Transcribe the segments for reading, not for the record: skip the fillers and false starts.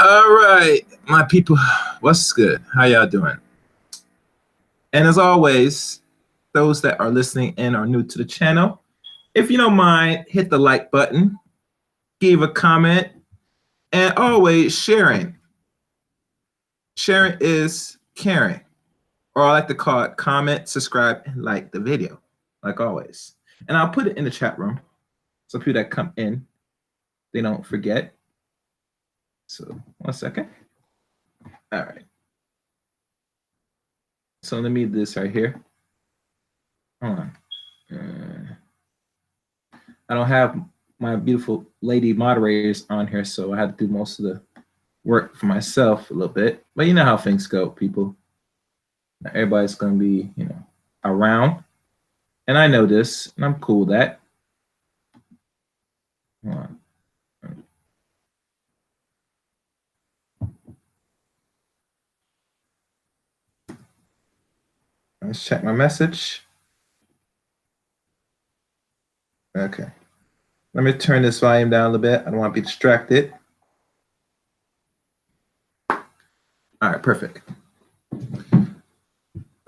All right, my people, what's good? How y'all doing? And as always, those that are listening in are new to the channel. If you don't mind, hit the like button, give a comment, and always sharing. Sharing is caring, or I like to call it comment, subscribe, and like the video, like always. And I'll put it in the chat room so people that come in, they don't forget. So 1 second. All right. So let me do this right here. Hold on. I don't have my beautiful lady moderators on here, so I had to do most of the work for myself a little bit. But you know how things go, people. Not everybody's going to be, around. And I know this, and I'm cool with that. Hold on. Let's check my message. Okay. Let me turn this volume down a little bit. I don't want to be distracted. All right, perfect.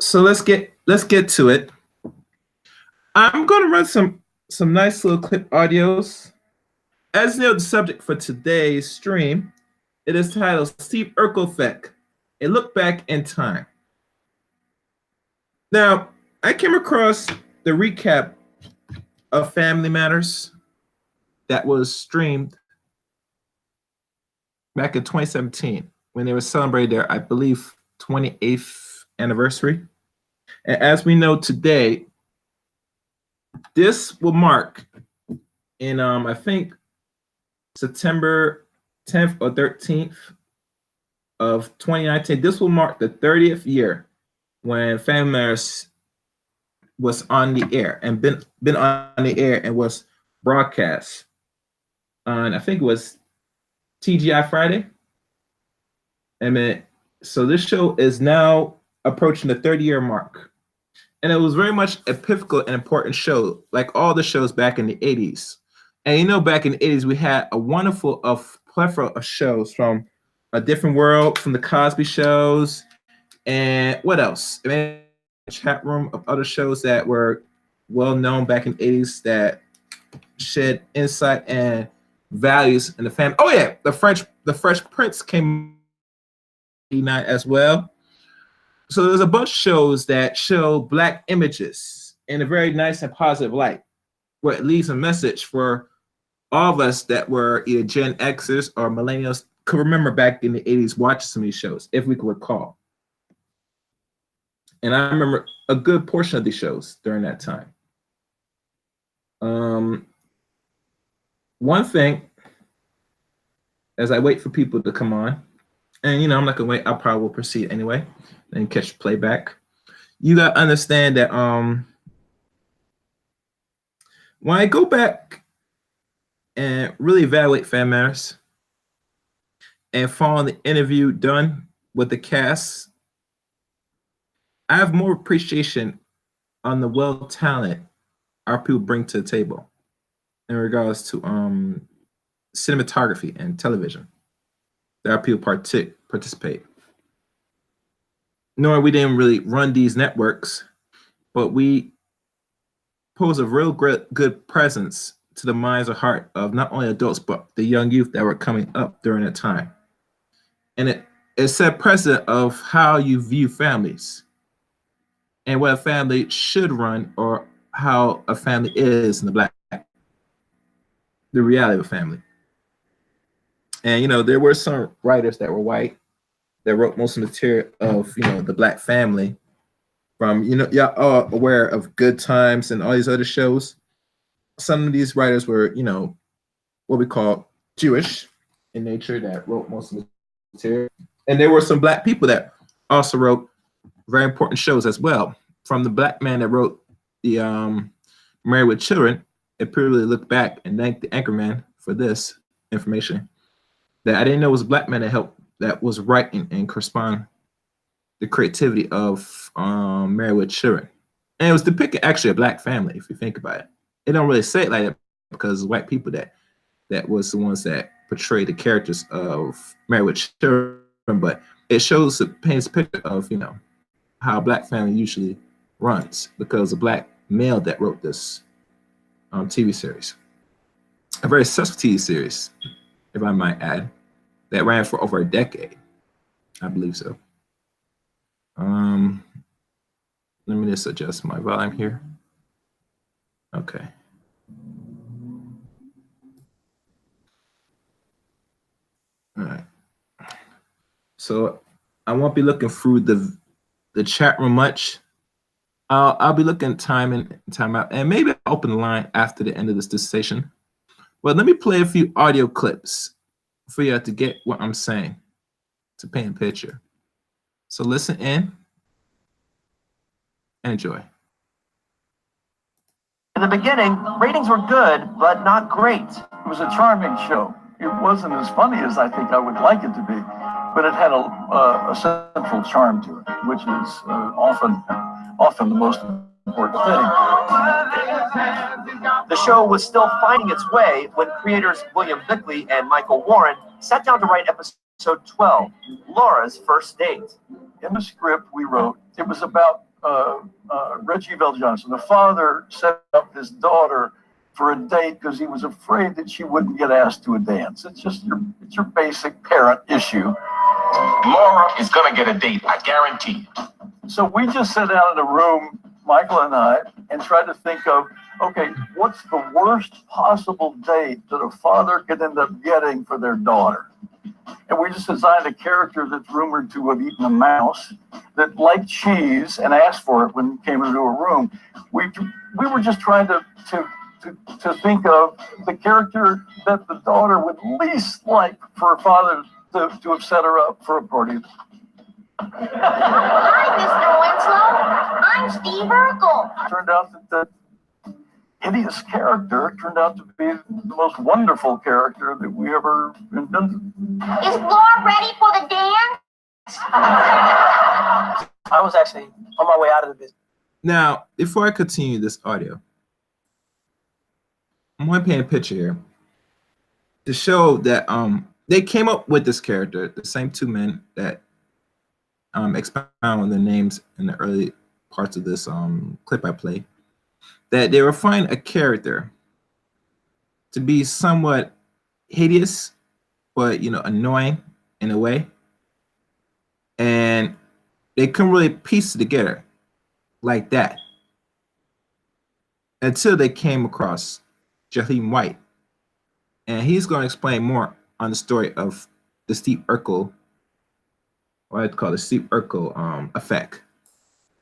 So let's get to it. I'm going to run some nice little clip audios. As you know, the subject for today's stream, it is titled Steve Urkel Effect, a look back in time. Now, I came across the recap of Family Matters that was streamed back in 2017 when they were celebrating their, I believe, 28th anniversary. And as we know today, this will mark in, I think, September 10th or 13th of 2019. This will mark the 30th year when Family Matters was on the air and been on the air and was broadcast on, I think it was TGI Friday. So this show is now approaching the 30-year mark. And it was very much a pivotal and important show, like all the shows back in the 80s. And back in the 80s, we had a wonderful plethora of shows from A Different World, from the Cosby shows, and what else? A chat room of other shows that were well known back in the 80s that shed insight and values in the family. Oh yeah, the Fresh Prince came in 89 as well. So there's a bunch of shows that show Black images in a very nice and positive light, where it leaves a message for all of us that were either Gen Xers or millennials could remember back in the 80s watching some of these shows, if we could recall. And I remember a good portion of these shows during that time. One thing, as I wait for people to come on, and I'm not gonna wait, I probably will proceed anyway, and catch playback. You gotta understand that when I go back and really evaluate Family Matters, and following the interview done with the cast, I have more appreciation on the well talent our people bring to the table in regards to cinematography and television that our people participate. Nor we didn't really run these networks, but we pose a real good presence to the minds and heart of not only adults but the young youth that were coming up during that time. And it set precedent of how you view families and what a family should run or how a family is in the reality of a family. And there were some writers that were white that wrote most of the material of the Black family. From y'all are aware of Good Times and all these other shows. Some of these writers were what we call Jewish in nature that wrote most of the material, and there were some Black people that also wrote very important shows as well. From the Black man that wrote the Married with Children, it purely looked back and thanked the anchorman for this information that I didn't know was a Black man that was writing and correspond the creativity of Married with Children. And it was depicting actually a Black family, if you think about it. It don't really say it like that because white people that was the ones that portrayed the characters of Married with Children, but it paints a picture of how a Black family usually runs because a Black male that wrote this TV series, a very successful TV series, if I might add, that ran for over a decade. I believe so. Let me just adjust my volume here. Okay. All right. So I won't be looking through the chat room much. I'll be looking time in, time out, and maybe I'll open the line after the end of this session. But let me play a few audio clips for you to get what I'm saying, to paint a picture. So listen in and enjoy. In the beginning, ratings were good, but not great. It was a charming show. It wasn't as funny as I think I would like it to be, but it had a central charm to it, which is often the most important thing. The show was still finding its way when creators William Bickley and Michael Warren sat down to write episode 12, Laura's First Date. In the script we wrote, it was about Reggie Johnson. The father set up his daughter for a date because he was afraid that she wouldn't get asked to a dance. It's just your basic parent issue. Laura is gonna get a date, I guarantee it. So we just sat down in a room, Michael and I, and tried to think of, okay, what's the worst possible date that a father could end up getting for their daughter? And we just designed a character that's rumored to have eaten a mouse that liked cheese and asked for it when he came into a room. We were just trying to think of the character that the daughter would least like for her father to have set her up for a party. Hi, Mr. Winslow. I'm Steve Urkel. Turned out that the hideous character turned out to be the most wonderful character that we ever invented. Is Laura ready for the dance? I was actually on my way out of the business. Now, before I continue this audio, I'm going to paint a picture here to show that they came up with this character, the same two men that expound on their names in the early parts of this clip I played, that they were finding a character to be somewhat hideous, but annoying in a way, and they couldn't really piece it together like that until they came across Jaleel White, and he's going to explain more on the story of the Steve Urkel, what I'd call the Steve Urkel effect.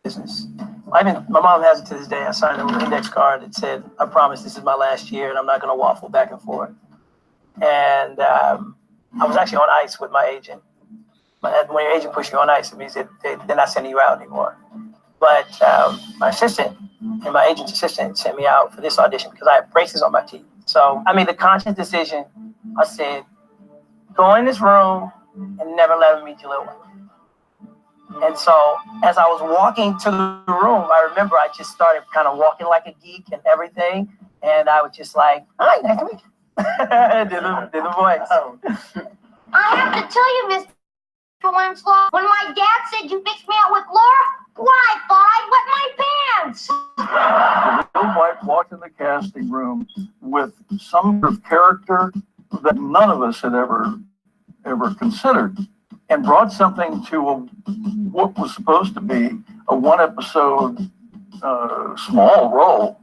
Business. My mom has it to this day. I signed an index card that said, "I promise this is my last year, and I'm not going to waffle back and forth." And I was actually on ice with my agent. When your agent pushes you on ice, it means that they're not sending you out anymore. But my assistant and my agent's assistant sent me out for this audition because I had braces on my teeth. So I made the conscious decision. I said, go in this room and never let him meet Jaleel White. And so as I was walking to the room, I remember I just started kind of walking like a geek and everything. And I was just like, hi, nice to meet you. did the voice. I have to tell you, Mr. Winslow, when my dad said you fixed me out with Laura, why, I thought I'd wet my pants. Bill White walked in the casting room with some sort of character that none of us had ever considered, and brought something to what was supposed to be a one-episode small role,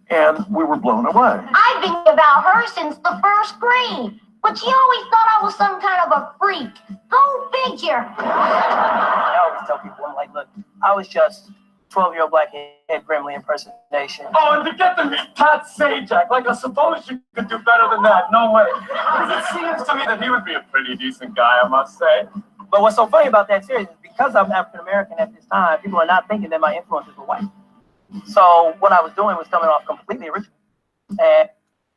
and we were blown away. I've been about her since the first grade, but she always thought I was some kind of a freak. Go figure. I always tell people, I'm like, look, I was just 12-year-old black Ed Grimley impersonation. Oh, and to get to meet Pat Sajak, like I suppose you could do better than that. No way. Because it seems to me that he would be a pretty decent guy, I must say. But what's so funny about that series is because I'm African American at this time, people are not thinking that my influences were white. So what I was doing was coming off completely original. And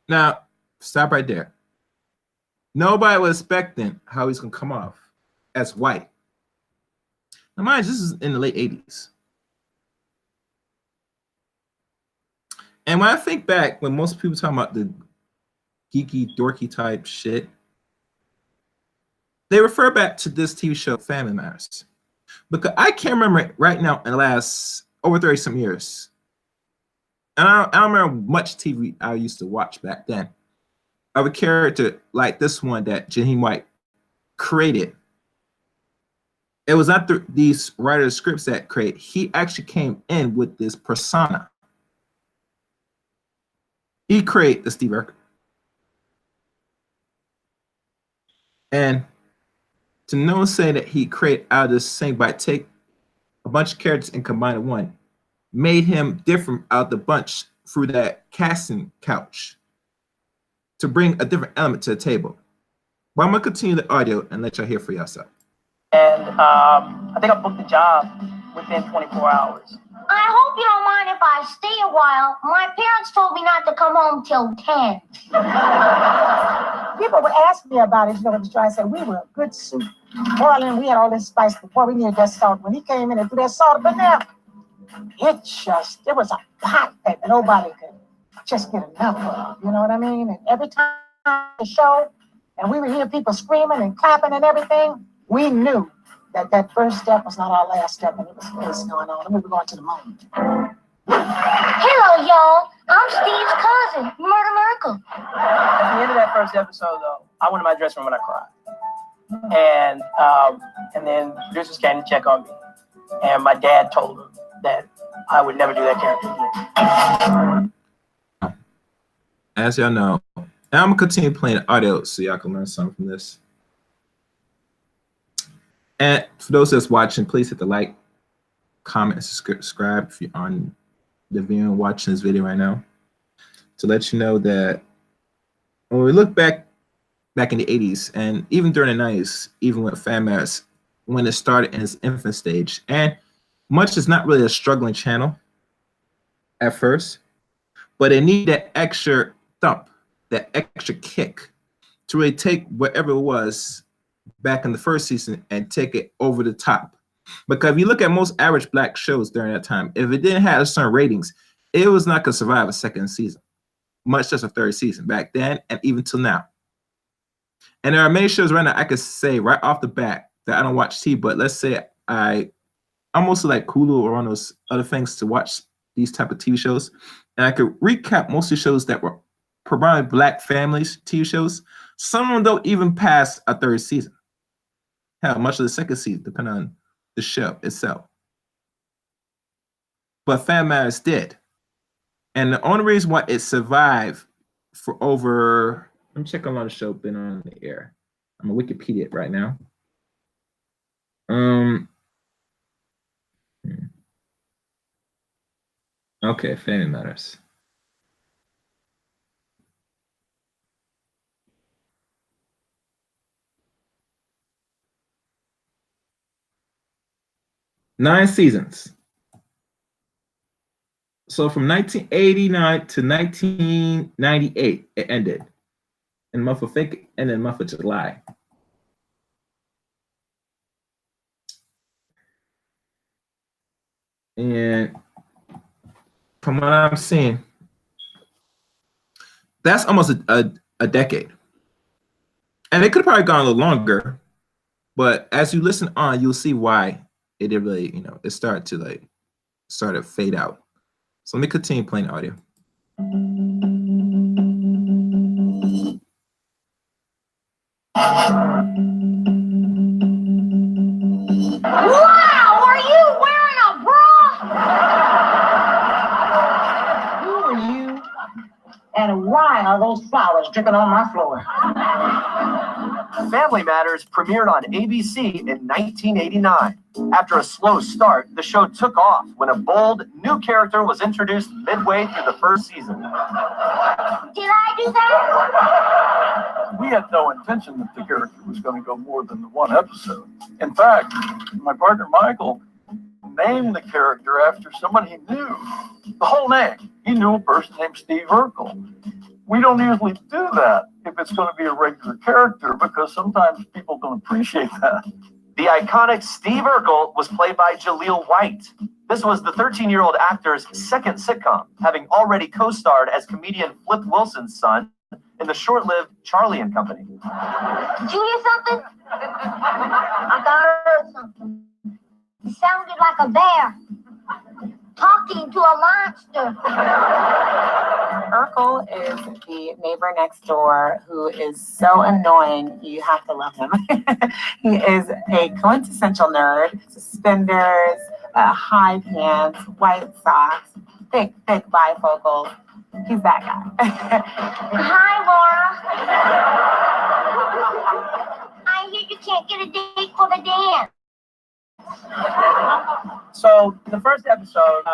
Now, stop right there. Nobody was expecting how he's gonna come off as white. Now, mind you, this is in the late 80s. And when I think back, when most people talk about the geeky, dorky type shit, they refer back to this TV show, Family Matters. Because I can't remember it right now in the last over 30 some years. And I don't remember much TV I used to watch back then of a character like this one that Jaleel White created. It was not these writers' scripts that created. He actually came in with this persona. He created the Steve Urkel. And to know say that he created out of this thing by take a bunch of characters and combine in one, made him different out of the bunch through that casting couch to bring a different element to the table. But I'm gonna continue the audio and let y'all hear for yourself. And I think I booked the job within 24 hours. I hope you don't mind if I stay a while. My parents told me not to come home till 10. People would ask me about it, you know, when I said we were a good soup. Boiling, we had all this spice before we needed that salt. When he came in and threw that salt up in there, it was a pot that nobody could just get enough of, you know what I mean? And every time the show, and we would hear people screaming and clapping and everything, we knew that first step was not our last step, and it was going on, and we were going to the moon. Hello, y'all. I'm Steve's cousin, Murder Urkel. At the end of that first episode, though, I went to my dressing room and I cried. And then producers came to check on me. And my dad told them that I would never do that character again. As y'all know, and I'm gonna continue playing the audio so y'all can learn something from this. And for those that's watching, please hit the like, comment, and subscribe if you're on the video and watching this video right now, to let you know that when we look back in the 80s and even during the 90s, even with Family Matters, when it started in its infant stage, and much is not really a struggling channel at first, but it needed that extra thump, that extra kick to really take whatever it was back in the first season and take it over the top. Because if you look at most average black shows during that time, if it didn't have certain ratings, it was not going to survive a second season, much less a third season back then and even till now. And there are many shows right now I could say right off the bat that I don't watch TV, but let's say I'm mostly like Hulu or one of those other things to watch these type of TV shows. And I could recap most of the shows that were primarily black families TV shows. Some of them don't even pass a third season. Hell, much of the second season, depending on the show itself. But Family Matters did. And the only reason why it survived for over, let me check how long the show been on the air. I'm on Wikipedia it right now. Okay, Family Matters. Nine seasons. So from 1989 to 1998, it ended. In the month of July. And from what I'm seeing, that's almost a decade. And it could have probably gone a little longer, but as you listen on, you'll see why it did really, it started to fade out. So let me continue playing audio. Wow, are you wearing a bra? Who are you? And why are those flowers dripping on my floor? Family Matters premiered on ABC in 1989. After a slow start, the show took off when a bold, new character was introduced midway through the first season. Did I do that? We had no intention that the character was going to go more than the one episode. In fact, my partner Michael named the character after somebody he knew. The whole name. He knew a person named Steve Urkel. We don't usually do that if it's going to be a regular character because sometimes people don't appreciate that. The iconic Steve Urkel was played by Jaleel White. This was the 13-year-old actor's second sitcom, having already co-starred as comedian Flip Wilson's son in the short-lived Charlie and Company. Did you hear something? I thought I heard something. It sounded like a bear talking to a monster. Urkel is the neighbor next door who is so annoying, you have to love him. He is a quintessential nerd. Suspenders, high pants, white socks, thick bifocals. He's that guy. Hi, Laura. I hear you can't get a date for the dance. So the first episode,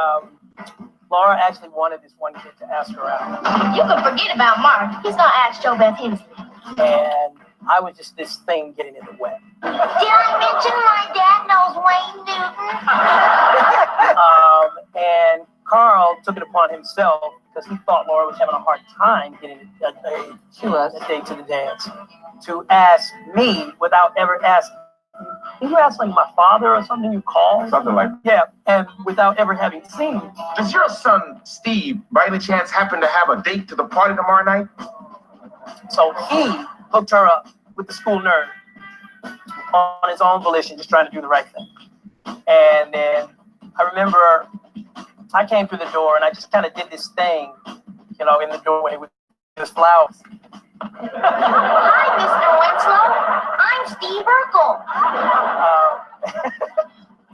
Laura actually wanted this one kid to ask her out. You can forget about Mark. He's gonna ask Joe Beth Hensley. And I was just this thing getting in the way. Did I mention my dad knows Wayne Newton? And Carl took it upon himself because he thought Laura was having a hard time getting a date to the dance, to ask me without ever asking. Did you ask like my father or something you called? Something like Yeah, and without ever having seen me. Does your son, Steve, by any chance happen to have a date to the party tomorrow night? So he hooked her up with the school nerd on his own volition, just trying to do the right thing. And then I remember I came through the door and I just kind of did this thing, in the doorway with his flowers. Hi, Mr. Winslow. I'm Steve Urkel.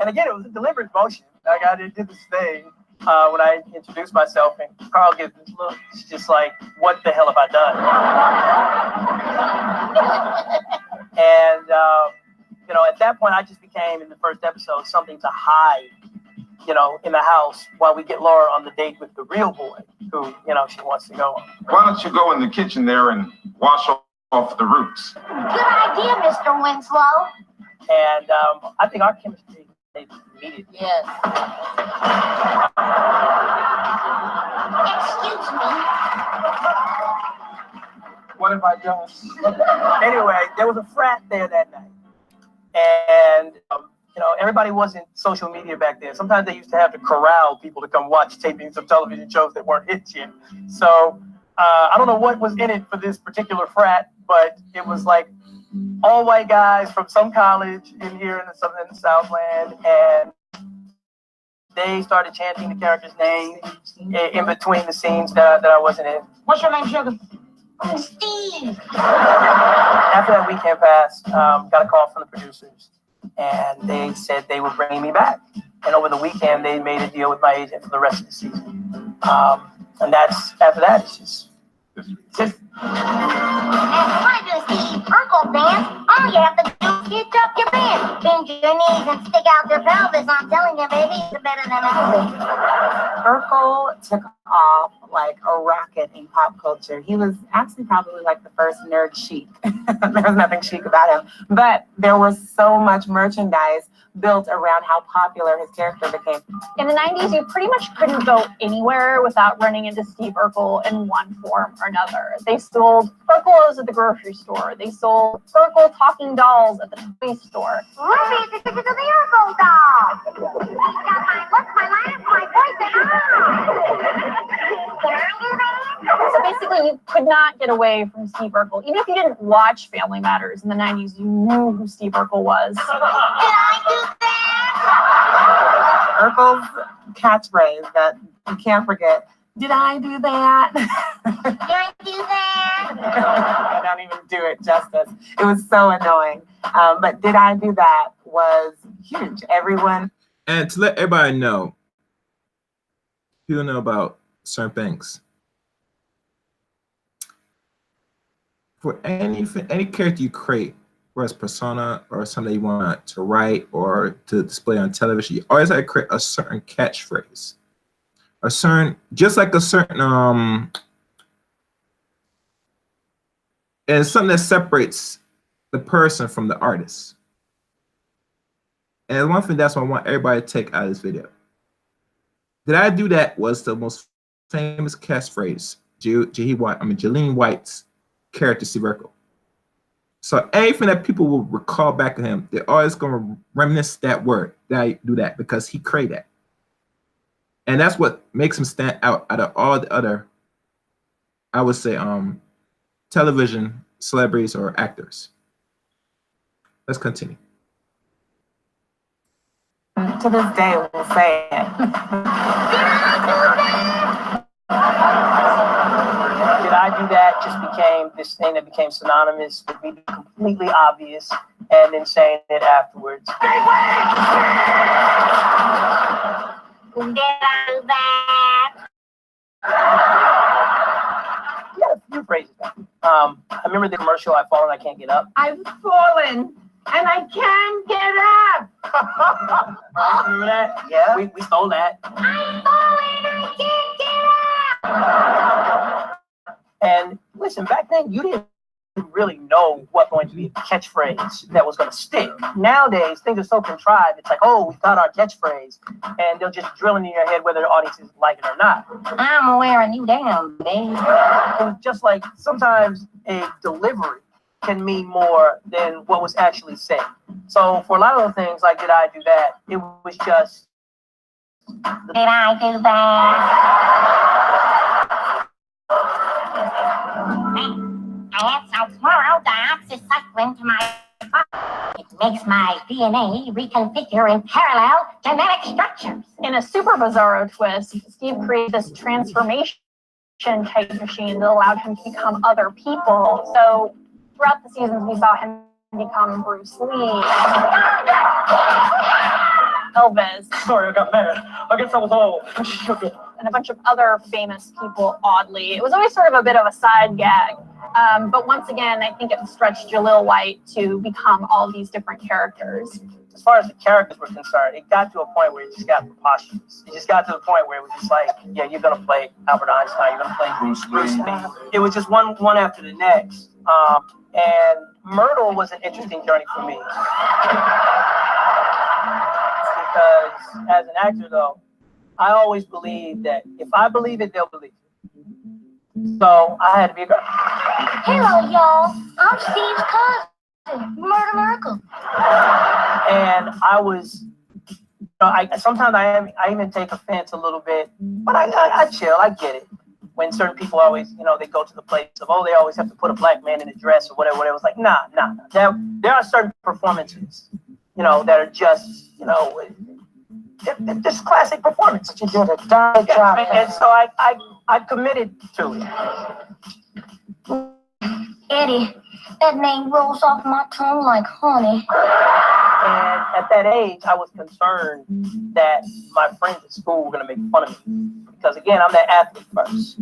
And again, it was a deliberate motion. Like I did this thing when I introduced myself, and Carl gives this look. It's just like, what the hell have I done? And at that point, I just became in the first episode something to hide, in the house while we get Laura on the date with the real boy who, she wants to go on. Why don't you go in the kitchen there and wash off the roots? Good idea, Mr. Winslow. And I think our chemistry immediately. Yes. Excuse me. What have I done? Anyway, there was a frat there that night. And, everybody wasn't social media back then. Sometimes they used to have to corral people to come watch tapings of television shows that weren't hits yet. So I don't know what was in it for this particular frat, but it was like all white guys from some college in here in the Southland. And they started chanting the character's name in between the scenes that I wasn't in. What's your name, sugar? Steve. After that weekend passed, got a call from the producers, and they said they were bringing me back. And over the weekend, they made a deal with my agent for the rest of the season. And after that, it's just. And why does Steve Urkel dance? All you have to do is hitch up your band, bend your knees and stick out your pelvis. I'm telling you, baby, it's better than anything. Urkel took off like a rocket in pop culture. He was actually probably like the first nerd chic. There was nothing chic about him, but there was so much merchandise built around how popular his character became. In the 90s, you pretty much couldn't go anywhere without running into Steve Urkel in one form or another. They sold Urkelos at the grocery store. They sold Urkel talking dolls at the toy store. Ruby, this is the Urkel doll. Got my look, my So basically, you could not get away from Steve Urkel. Even if you didn't watch Family Matters in the 90s, you knew who Steve Urkel was. Did I do that? Urkel's catchphrase that you can't forget. Did I do that? Did I do that? I don't even do it justice. It was so annoying. But did I do that was huge. Everyone. And to let everybody know, people know about certain things. For any character you create, whether it's persona or something you want to write or to display on television, you always have to create a certain catchphrase. A certain, just like a certain, and something that separates the person from the artist. And one thing that's what I want everybody to take out of this video. Did I do that was the most famous catchphrase, Jaleel White's character, Steve Urkel. So anything that people will recall back to him, they're always going to reminisce that word, that I do that, because he created that. And that's what makes him stand out of all the other, I would say, television celebrities or actors. Let's continue. To this day, we'll say it. Did I do that? Just became this thing that became synonymous with me being completely obvious and then saying it afterwards. Did I do that? Yeah, a few phrases. I remember the commercial, "I've fallen, I can't get up." I've fallen and I can't get up. Remember that? Yeah. We stole that. I'm falling, I can't get up. And listen, back then you didn't really know what going to be a catchphrase that was going to stick. Nowadays, things are so contrived. It's like, oh, we got our catchphrase, and they'll just drill it in your head whether the audiences like it or not. I'm wearing you down, babe. And just like sometimes a delivery can mean more than what was actually said. So for a lot of those things, like did I do that? It was just. Did I do that? I have some small dioxycycline to my body. It makes my DNA reconfigure in parallel genetic structures. In a super bizarro twist, Steve created this transformation type machine that allowed him to become other people. So throughout the seasons, we saw him become Bruce Lee, Elvis. Sorry, I got mad. I guess I was all shook. And a bunch of other famous people, oddly. It was always sort of a bit of a side gag. But once again, I think it stretched Jaleel White to become all these different characters. As far as the characters were concerned, it got to a point where it just got preposterous. It just got to the point where it was just like, yeah, you're going to play Albert Einstein, you're going to play Bruce Lee. It was just one after the next. And Myrtle was an interesting journey for me. Because as an actor, though, I always believed that if I believe it, they'll believe it. So I had to be a girl. Hello, y'all. I'm Steve's cousin, Myrtle Urkel. And I was, sometimes I even take offense a little bit, but I chill. I get it. When certain people always, they go to the place of, oh, they always have to put a black man in a dress or whatever. It was like, nah. There are certain performances, that are just, just classic performance. You did a darn job. And so I committed to it. Eddie, that name rolls off my tongue like honey. And at that age, I was concerned that my friends at school were going to make fun of me. Because again, I'm that athlete first.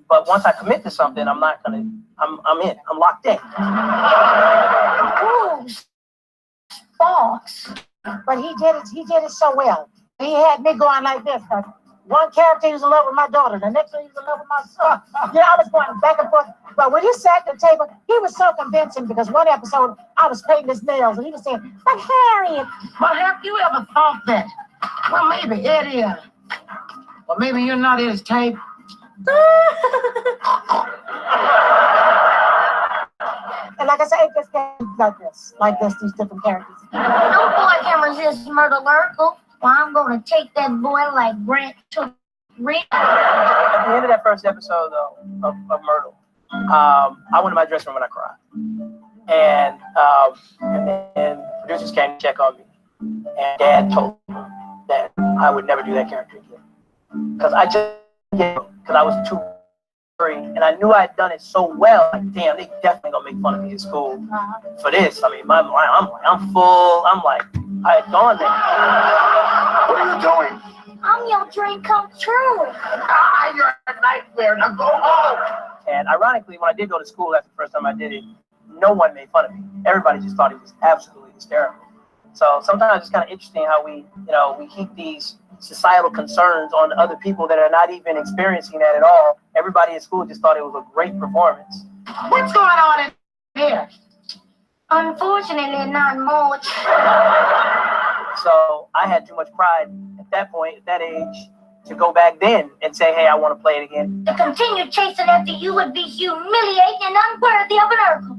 But once I commit to something, I'm in. I'm locked in. Ooh, Fox. But he did it so well. He had me going like this. One character he was in love with my daughter, the next one he was in love with my son. I was going back and forth. But when he sat at the table, he was so convincing because one episode I was painting his nails and he was saying, "But Harriet, But have you ever thought that, well, maybe Eddie, or maybe you're not his type?" And like I said, it just came like this, these different characters. No boy can resist Myrtle Urkel. Well, I'm gonna take that boy like Grant took Rick. At the end of that first episode, though, of Myrtle, I went to my dressing room and I cried. And then producers came to check on me. And Dad told me that I would never do that character again. Because I was too worried. And I knew I had done it so well. Like, damn, they definitely gonna make fun of me at school for this. I mean, I'm full. I'm like, I had gone there. What are you doing? I'm your dream come true. You're a nightmare. Now go home. And ironically, when I did go to school, that's the first time I did it, no one made fun of me. Everybody just thought it was absolutely hysterical. So sometimes it's kind of interesting how we heap these societal concerns on other people that are not even experiencing that at all. Everybody at school just thought it was a great performance. What's going on in here? Unfortunately, not much. So I had too much pride at that point, at that age, to go back then and say, hey, I want to play it again. To continue chasing after you would be humiliating and unworthy of an Urkel.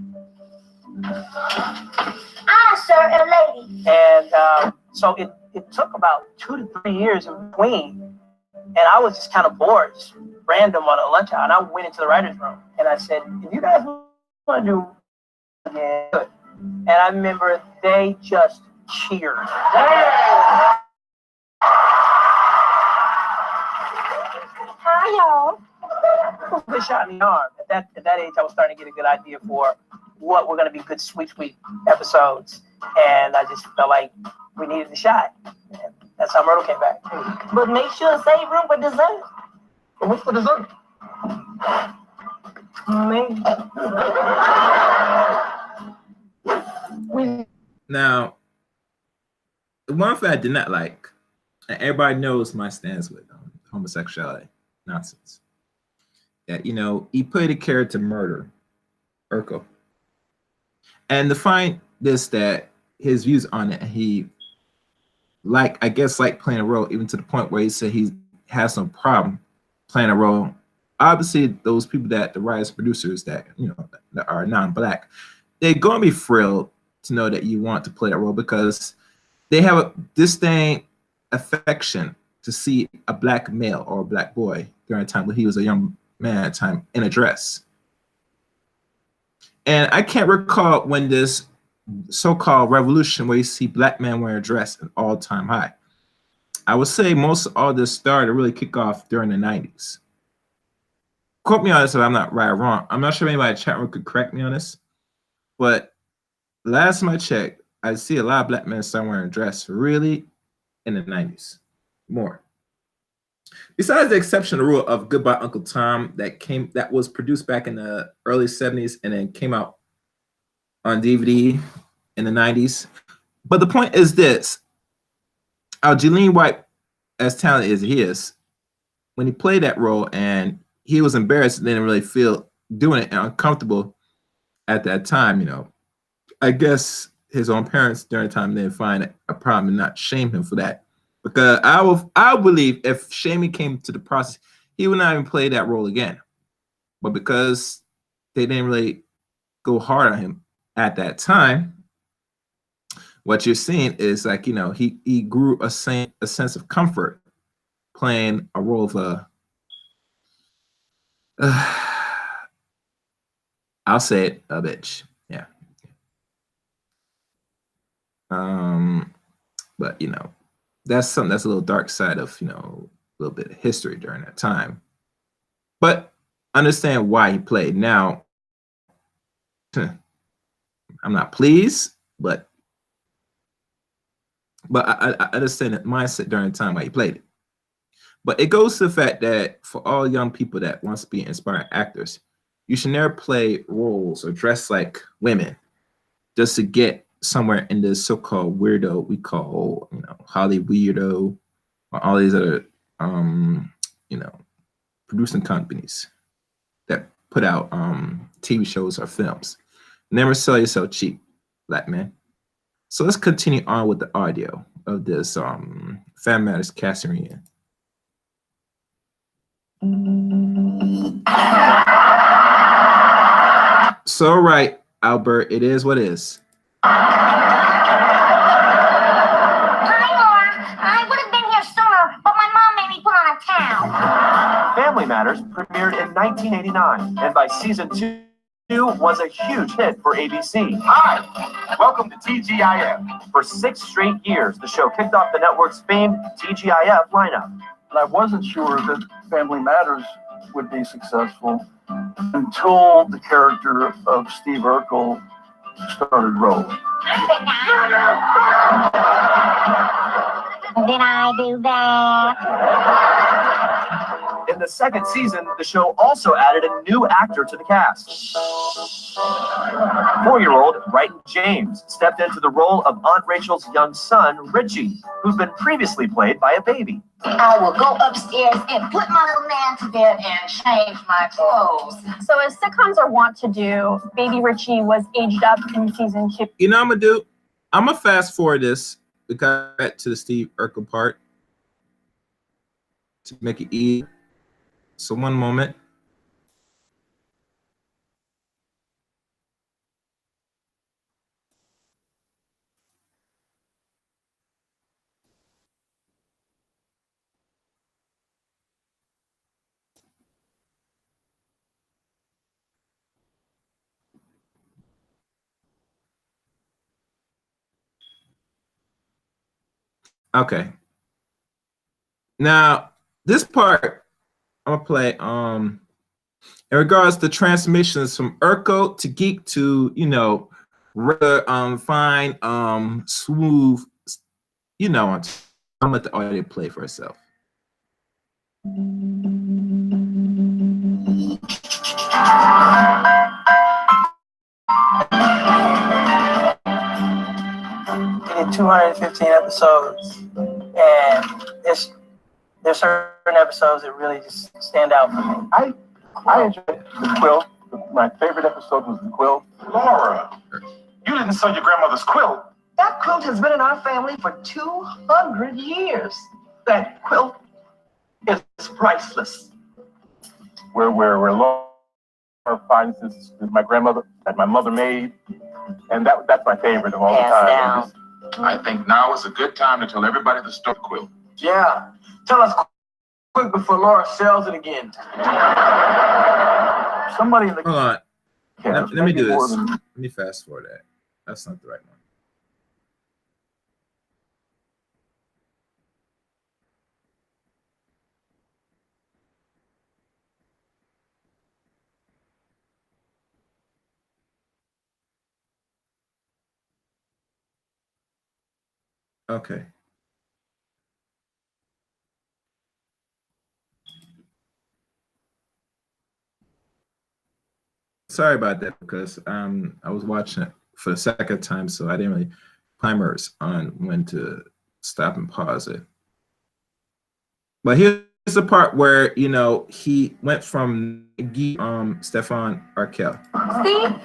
I, sir, a lady. And so it took about 2 to 3 years in between. And I was just kind of bored, just random on a lunch hour. And I went into the writer's room and I said, if you guys want to do it, yeah, good. And I remember they just cheered. Hi, y'all. They shot in the arm. At that age, I was starting to get a good idea for what were going to be good, sweet episodes. And I just felt like we needed the shot. And that's how Myrtle came back. But make sure to save room for dessert. What's for dessert? Now, the one thing I did not like, and everybody knows my stance with homosexuality nonsense, that, you know, he played a character murder, Urkel. And to find this, that his views on it, he I guess playing a role, even to the point where he said he has no problem playing a role. Obviously, those people that the writers, producers that, you know, that are non-black, they're gonna be thrilled to know that you want to play that role, because they have a disdain affection to see a black male or a black boy during a time when he was a young man at the time in a dress. And I can't recall when this so-called revolution where you see black men wearing a dress an all-time high. I would say most of all this started to really kick off during the 90s. Quote me on this if I'm not right or wrong. I'm not sure if anybody in the chat room could correct me on this, but last time I checked, I see a lot of black men starting wearing a dress really in the 90s, more. Besides the exceptional rule of Goodbye Uncle Tom that was produced back in the early 70s and then came out on DVD in the 90s. But the point is this: Jaleel White, as talented as he is, when he played that role and he was embarrassed, didn't really feel doing it and uncomfortable at that time, you know, I guess his own parents during the time didn't find a problem and not shame him for that. Because I believe if shaming came to the process, he would not even play that role again. But because they didn't really go hard on him at that time, what you're seeing is, like, you know, he grew a sense of comfort playing a role of I'll say it, a bitch. Yeah. But you know, that's something that's a little dark side of, you know, a little bit of history during that time. But understand why he played. Now, I'm not pleased, but I understand the mindset during the time why he played it. But it goes to the fact that for all young people that wants to be inspired actors, you should never play roles or dress like women just to get somewhere in this so-called weirdo we call, you know, Hollywood weirdo, or all these other, you know, producing companies that put out TV shows or films. Never sell yourself cheap, black man. So let's continue on with the audio of this Family Matters casting reunion. So right, Albert, it is what it is. Hi, Laura. What Family Matters premiered in 1989, and by season 2 was a huge hit for ABC. Hi, welcome to TGIF. For 6 straight years, the show kicked off the network's famed TGIF lineup. And I wasn't sure that Family Matters would be successful until the character of Steve Urkel started rolling. Did I do that? In the second season, the show also added a new actor to the cast. 4-year-old Brighton James stepped into the role of Aunt Rachel's young son, Richie, who'd been previously played by a baby. I will go upstairs and put my little man to bed and change my clothes. So as sitcoms are wont to do, Baby Richie was aged up in season 2. You know what I'm gonna fast forward this because I got to the Steve Urkel part to make it easy. So one moment. Okay. Now this part I'm gonna play in regards to transmissions from Urkel to Geek to, you know, rather fine, smooth, you know, I'm gonna let the audio play for itself. We did 215 episodes, and there's certain episodes that really just stand out for me. I enjoyed the quilt. My favorite episode was the quilt. Laura, you didn't sew your grandmother's quilt. That quilt has been in our family for 200 years. That quilt is priceless. Where Laura finds this my grandmother that my mother made, and that's my favorite of all the time. I think now is a good time to tell everybody the story quilt. Yeah, tell us quick before Laura sells it again. Somebody in the Hold on. cast, Let me do maybe more this. than- Let me fast forward that. That's not the right one. Okay. Sorry about that because I was watching it for the second time, so I didn't really timers on when to stop and pause it. But here's the part where, you know, he went from Stefan Urkel. Steve?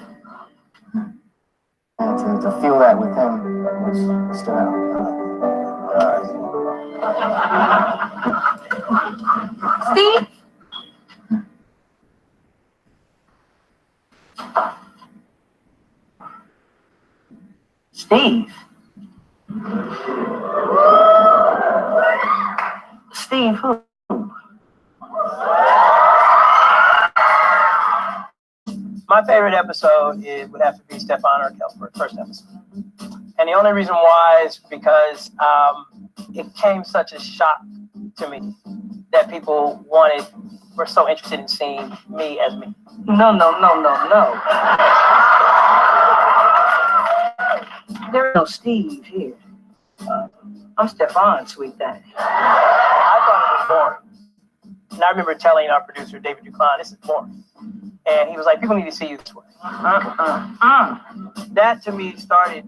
To feel that with him was stood out. Steve? Steve? Steve who? My favorite episode would have to be Stefan Urkel, first episode. And the only reason why is because it came such a shock to me that people were so interested in seeing me as me. No. There's no Steve here. I'm Stefan, sweet daddy. I thought it was boring. And I remember telling our producer, David Duclan, this is boring. And he was like, people need to see you this way. That to me started,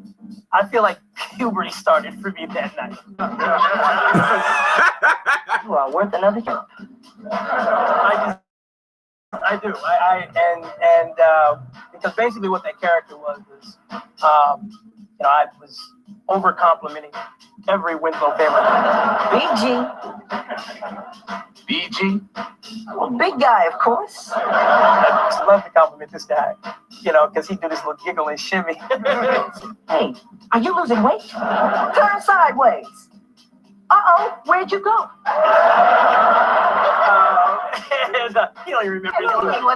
I feel like puberty started for me that night. You are worth another jump. I do. Because basically what that character was, you know, I was over complimenting every Winslow family. BG? Well, big guy, of course. I just love to compliment this guy, you know, because he do this little giggle and shimmy. Hey, are you losing weight? Turn sideways. Uh-oh, where'd you go? You don't even remember.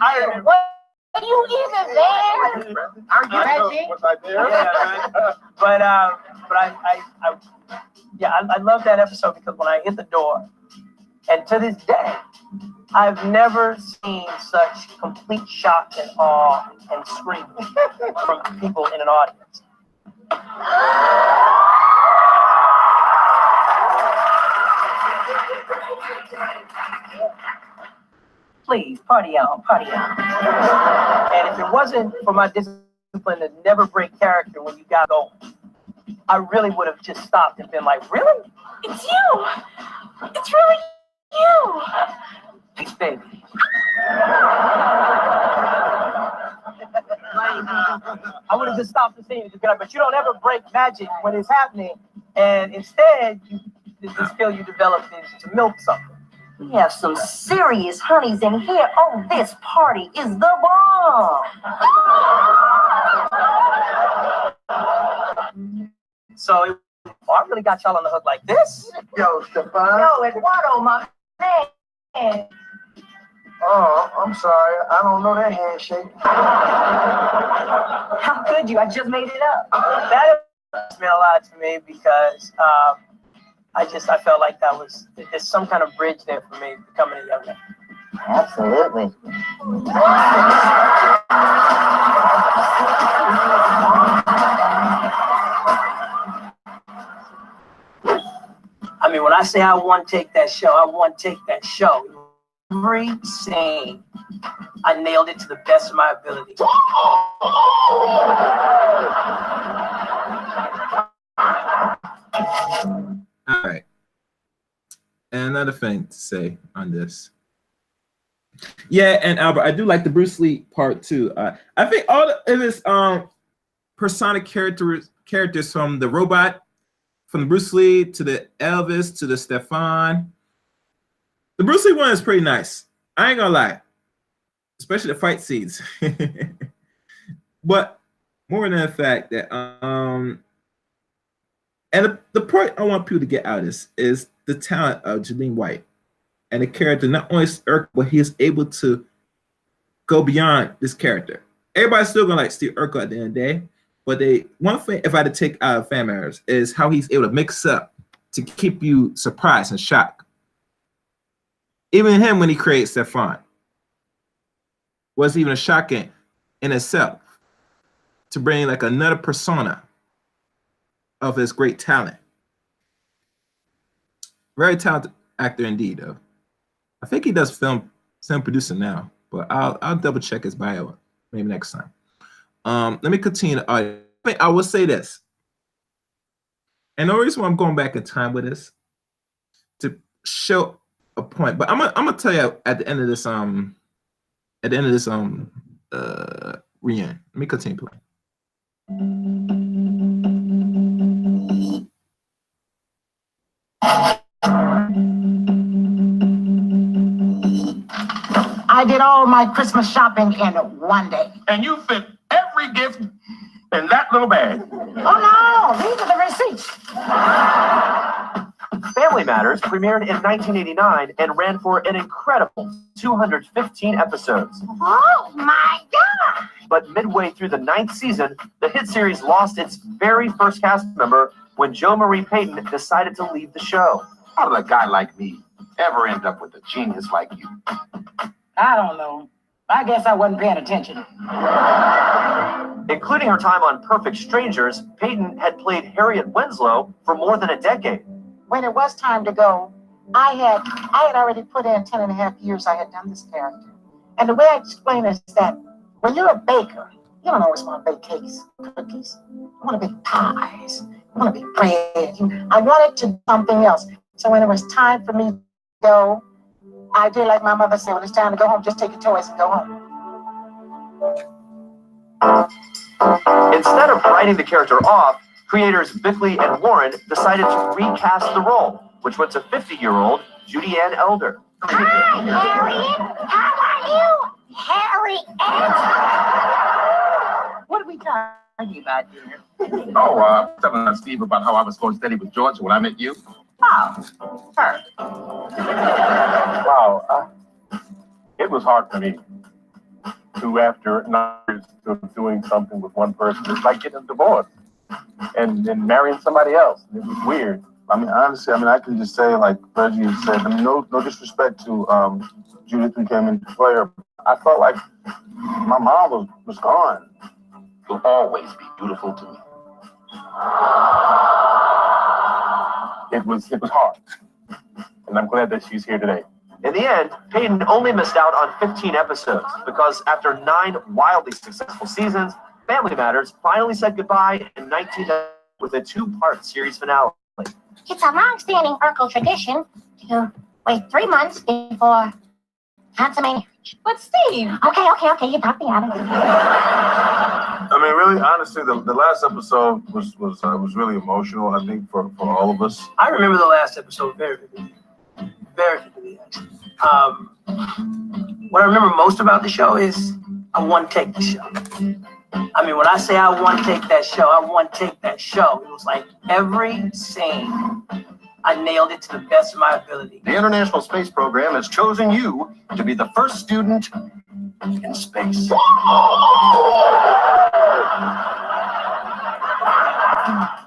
I remember. Are you even there? Are you Reggie? Was I there? Yeah, right. But I love that episode because when I hit the door, and to this day, I've never seen such complete shock and awe and screaming from people in an audience. Please, party on, party on. And if it wasn't for my discipline to never break character when you got going, I really would have just stopped and been like, really? It's you. It's really you. Thanks, baby. I would have just stopped the scene and just been like, but you don't ever break magic when it's happening. And instead, this skill you developed is to milk something. We have some serious honeys in here. Oh, this party is the bomb. So I really got y'all on the hook like this. Yo, Stefan. Yo, Eduardo, my man. Oh, I'm sorry. I don't know that handshake. How could you? I just made it up. That meant a lot to me because I felt like that was, there's some kind of bridge there for me becoming a young man. Absolutely. I mean, when I say I want to take that show, I want to take that show. Every scene, I nailed it to the best of my ability. All right. And another thing to say on this. Yeah, and Albert, I do like the Bruce Lee part too. I think all of his personic characters from the robot, from the Bruce Lee to the Elvis to the Stefan. The Bruce Lee one is pretty nice. I ain't gonna lie, especially the fight scenes. But more than the fact that and the part I want people to get out of this is the talent of Jaleel White and the character. Not only is Urkel, but he is able to go beyond this character. Everybody's still gonna like Steve Urkel at the end of the day, but one thing, if I had to take out of Family Matters, is how he's able to mix up to keep you surprised and shocked. Even him, when he created Stefan, was even a shocking in itself to bring like another persona of his great talent. Very talented actor indeed, though. I think he does film producing now, but I'll double check his bio maybe next time. Let me continue. I will say this, and the reason why I'm going back in time with this to show a point, but I'm gonna tell you at the end of this reunion. Let me continue playing. I did all my Christmas shopping in one day. And you fit every gift in that little bag. Oh no, these are the receipts. Family Matters premiered in 1989 and ran for an incredible 215 episodes. Oh my God! But midway through the 9th season, the hit series lost its very first cast member when Jo Marie Payton decided to leave the show. How did a guy like me ever end up with a genius like you? I don't know. I guess I wasn't paying attention. Including her time on Perfect Strangers, Payton had played Harriet Winslow for more than a decade. When it was time to go, I had already put in 10.5 years I had done this character. And the way I explain it is that when you're a baker, you don't always want to bake cakes, cookies. You want to bake pies. You want to bake bread. I wanted to do something else. So when it was time for me to go, I did like my mother said, when it's time to go home, just take your toys and go home. Instead of writing the character off, creators Bickley and Warren decided to recast the role, which went to 50-year-old Judy Ann Elder. Hi, Harriet. How are you, Harriet? What are we talking about, dear? Oh, telling Steve about how I was going steady with Georgia when I met you. Oh, her. Wow. It was hard for me to, after 9 years of doing something with one person, it's like getting a divorce and then marrying somebody else. It was weird. I mean, honestly, I can just say, like Reggie said, I mean, no disrespect to Judith who came into play. I felt like my mom was gone. You'll always be beautiful to me. It was hard. And I'm glad that she's here today. In the end, Peyton only missed out on 15 episodes because after 9 wildly successful seasons, Family Matters finally said goodbye in 1990 with a 2-part series finale. It's a long-standing Urkel tradition to wait 3 months before consummation. But Steve. Okay, you talked me out of it. I mean, really, honestly, the last episode was really emotional, I think, for all of us. I remember the last episode very vividly. Very vividly, actually. What I remember most about the show is I want to take the show. I mean, when I say I want to take that show, I want to take that show. It was like every scene, I nailed it to the best of my ability. The International Space Program has chosen you to be the first student in space.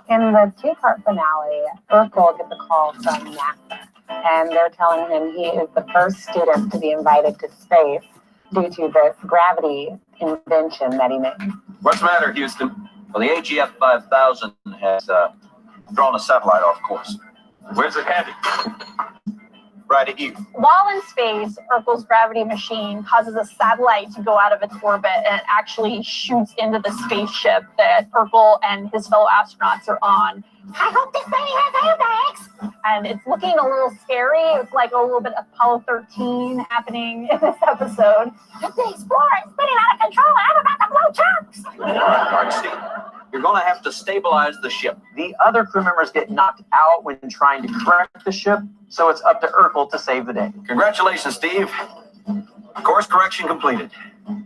In the 2-part finale, Urkel gets a call from NASA, and they're telling him he is the first student to be invited to space due to this gravity invention that he made. What's the matter, Houston? Well, the AGF 5000 has thrown a satellite off course. Where's it headed? Right at you. While in space, Urkel's gravity machine causes a satellite to go out of its orbit, and it actually shoots into the spaceship that Urkel and his fellow astronauts are on. I hope this baby has airbags. And it's looking a little scary. It's like a little bit of Apollo 13 happening in this episode. The Explorer is spinning out of control, and I'm about to blow chunks. All right, Steve. You're going to have to stabilize the ship. The other crew members get knocked out when trying to correct the ship, so it's up to Urkel to save the day. Congratulations, Steve. Course correction completed.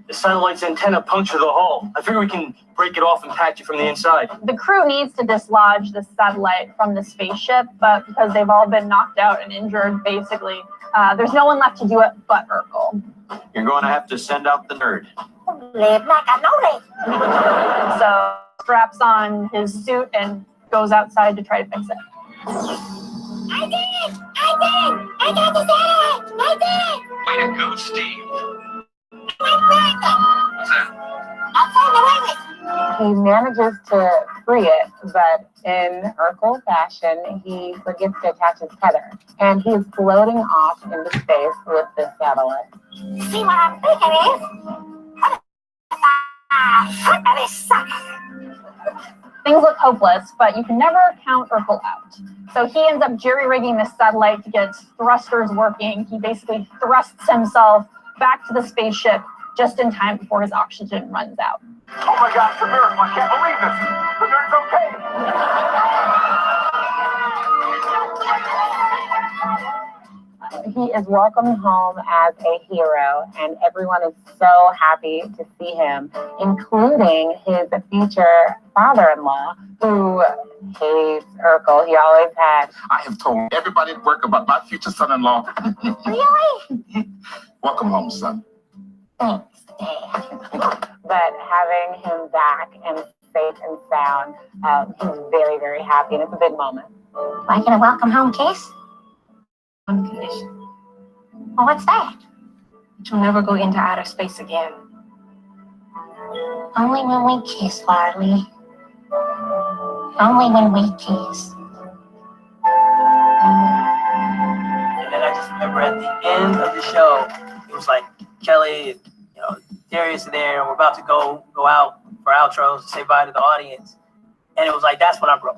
The satellite's antenna punctured the hull. I figure we can break it off and patch it from the inside. The crew needs to dislodge the satellite from the spaceship, but because they've all been knocked out and injured, basically, there's no one left to do it but Urkel. You're going to have to send out the nerd. Live like I know that. So straps on his suit and goes outside to try to fix it. I did it! I got the satellite! I did it! Way to go, Steve. What's that? I'll find a way with. He manages to free it, but in Urkel fashion, he forgets to attach his tether, and he's floating off into space with this satellite. See what I'm thinking is? What do this suck? Things look hopeless, but you can never count Urkel out. So he ends up jerry-rigging this satellite to get its thrusters working. He basically thrusts himself back to the spaceship just in time before his oxygen runs out. Oh my gosh, it's a miracle. I can't believe this. The nerd's okay. He is welcomed home as a hero, and everyone is so happy to see him, including his future father-in-law, who hates Urkel. He always had. I have told everybody at work about my future son-in-law. Really? Welcome home, son. Thanks, Dad. But having him back and safe and sound, he's very, very happy, and it's a big moment. Like in a welcome home kiss? One condition. Well, what's that? You'll never go into outer space again. Only when we kiss, Farley. Only when we kiss. And then I just remember at the end of the show, it was like Kelly and Darius are there, and we're about to go out for outros to say bye to the audience. And it was like that's when I broke.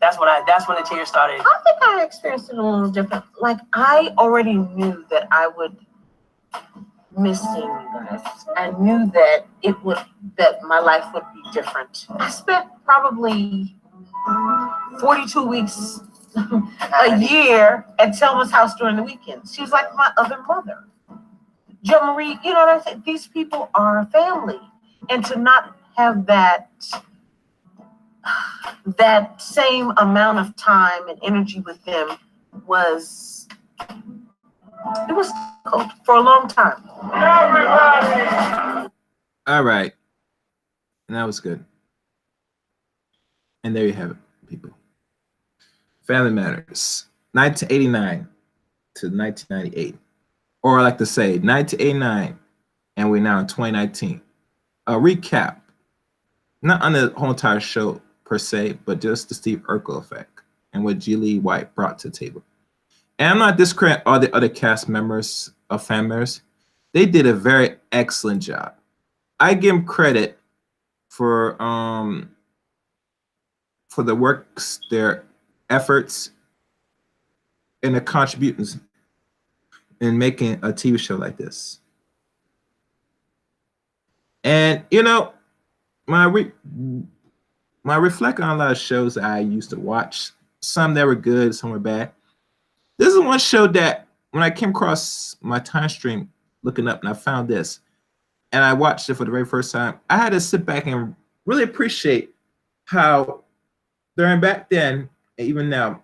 That's when the tears started. I think I experienced it a little different. Like I already knew that I would miss seeing you guys. I knew that that my life would be different. I spent probably 42 weeks a year at Selma's house during the weekends. She was like my other mother. Jo Marie, you know what I'm saying? These people are family. And to not have that that same amount of time and energy with them was difficult for a long time. Everybody! All right. And that was good. And there you have it, people. Family Matters, 1989 to 1998. Or I like to say 1989, and we're now in 2019. A recap, not on the whole entire show per se, but just the Steve Urkel effect and what Jaleel White brought to the table. And I'm not discrediting all the other cast members of Family Matters. They did a very excellent job. I give them credit for the works, their efforts, and their contributions in making a TV show like this. And you know, my reflect on a lot of shows that I used to watch. Some that were good, some were bad. This is one show that when I came across my time stream looking up and I found this, and I watched it for the very first time, I had to sit back and really appreciate how during back then, and even now,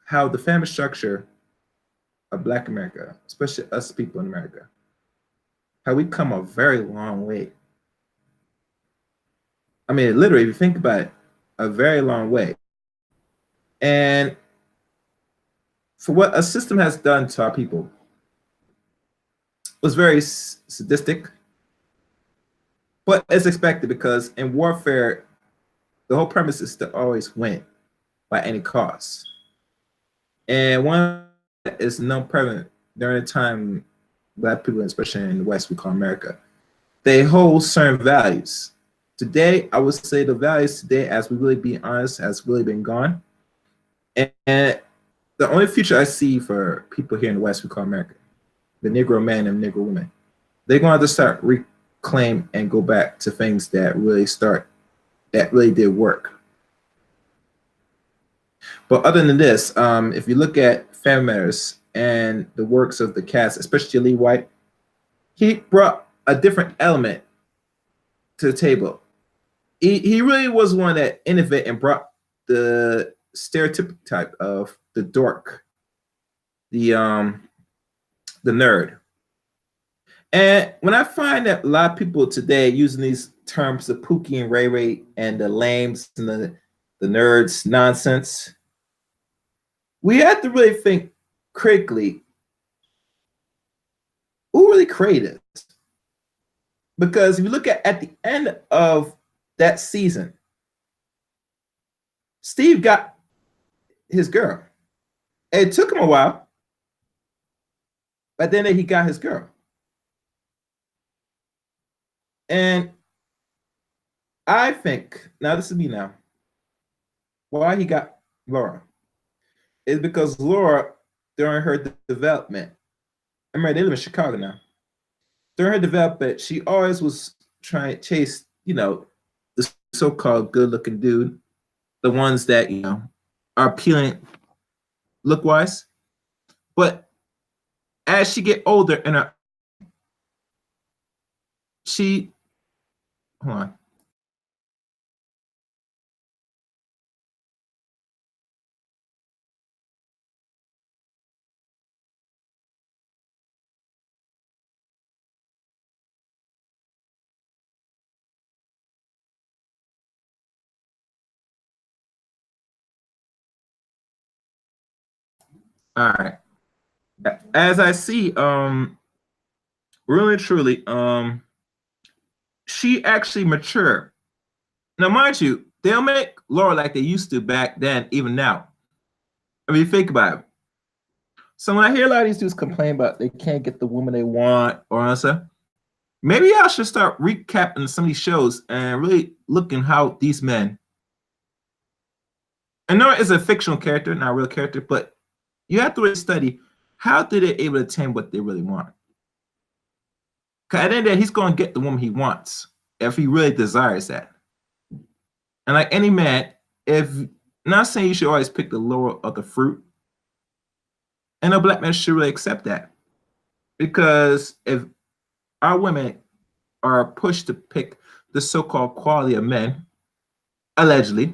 how the family structure of Black America, especially us people in America, how we come a very long way. I mean, literally, if you think about it, a very long way. And for what a system has done to our people was very sadistic, but it's expected because in warfare, the whole premise is to always win by any cost. And one that is non prevalent during the time Black people, especially in the West, we call America, they hold certain values. Today, I would say the values today, as we really be honest, has really been gone. And the only future I see for people here in the West, we call America, the Negro man and Negro woman, they're going to have to start reclaim and go back to things that really did work. But other than this, if you look at Family Matters and the works of the cast, especially Jaleel White, he brought a different element to the table. He really was one that innovated and brought the stereotypic type of the dork, the nerd. And when I find that a lot of people today using these terms, the Pookie and Ray Ray and the lames and the nerds nonsense, we have to really think critically, who really created this? Because if you look at the end of that season, Steve got his girl. It took him a while, but then he got his girl. And I think, now this is me now, why he got Laura is because Laura, during her development, I mean, they live in Chicago now. During her development, she always was trying to chase, the so-called good-looking dude, the ones that, are appealing look-wise. But as she get older and hold on. All right. As I see, really truly, she actually matured. Now, mind you, they don't make Laura like they used to back then, even now. I mean, think about it. So when I hear a lot of these dudes complain about they can't get the woman they want or something, maybe I should start recapping some of these shows and really looking how these men, and Noah is a fictional character, not a real character, but you have to really study how did they able to attain what they really want. Because at the end of the day, he's going to get the woman he wants if he really desires that. And like any man, not saying you should always pick the lower of the fruit, and no Black man should really accept that. Because if our women are pushed to pick the so-called quality of men, allegedly,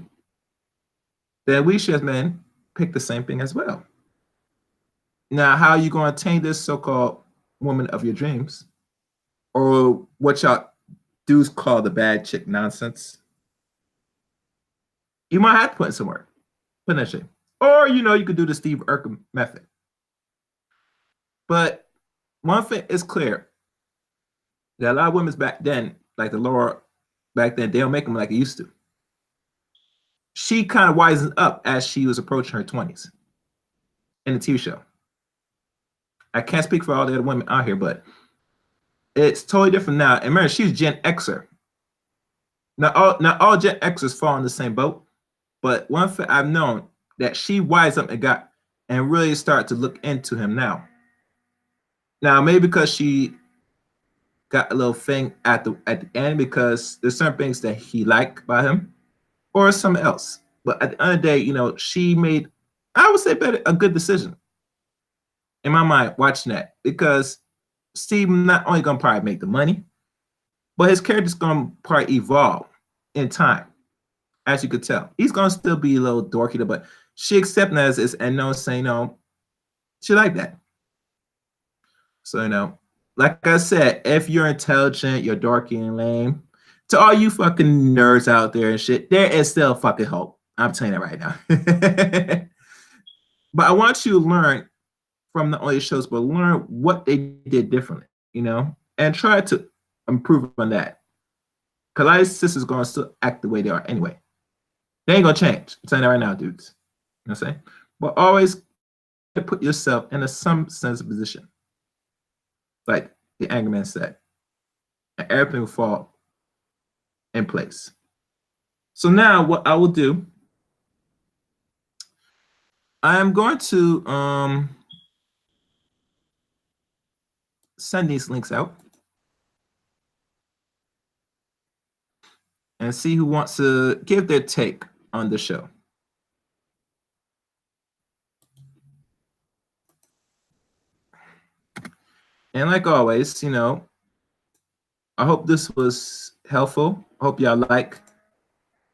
then we should as men pick the same thing as well. Now, how are you going to attain this so-called woman of your dreams, or what y'all dudes call the bad chick nonsense? You might have to put in some work, put in that shit, or you could do the Steve Urkel method. But one thing is clear: that a lot of women back then, like the Laura back then, they don't make them like it used to. She kind of wisened up as she was approaching her 20s in the TV show. I can't speak for all the other women out here, but it's totally different now. And remember, she's Gen Xer. Not all Gen Xers fall in the same boat, but one thing I've known that she wised up and really started to look into him now. Now, maybe because she got a little thing at the end, because there's certain things that he liked about him, or something else. But at the end of the day, she made, I would say, a good decision in my mind watching that, because Steve not only gonna probably make the money, but his character's gonna probably evolve in time. As you could tell, he's gonna still be a little dorky, but she accepting that as is, and saying no, she like that. So like I said, if you're intelligent, you're dorky and lame, to all you fucking nerds out there and shit, there is still fucking hope. I'm telling you that right now. But I want you to learn from not only shows, but learn what they did differently, and try to improve on that. Because a lot of sisters going to still act the way they are anyway. They ain't going to change. I'm saying that right now, dudes. You know what I'm saying? But always put yourself in some sense of position. Like the Angry Man said. And everything will fall in place. So now what I will do, I am going to send these links out and see who wants to give their take on the show. And like always, I hope this was helpful. I hope y'all like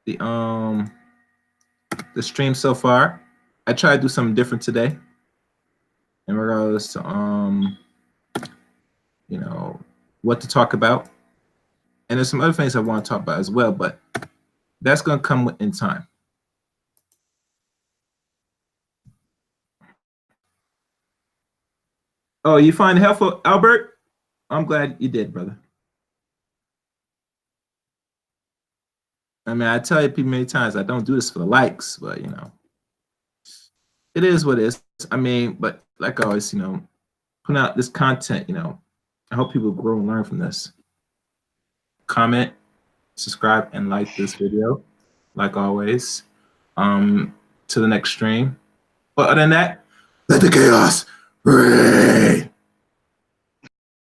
the stream so far. I tried to do something different today in regards to what to talk about. And there's some other things I want to talk about as well, but that's going to come in time. Oh, you find it helpful, Albert? I'm glad you did, brother. I mean, I tell you people many times, I don't do this for the likes, but it is what it is. I mean, but like always, putting out this content, I hope people grow and learn from this. Comment, subscribe, and like this video, like always. To the next stream. But other than that, let the chaos reign.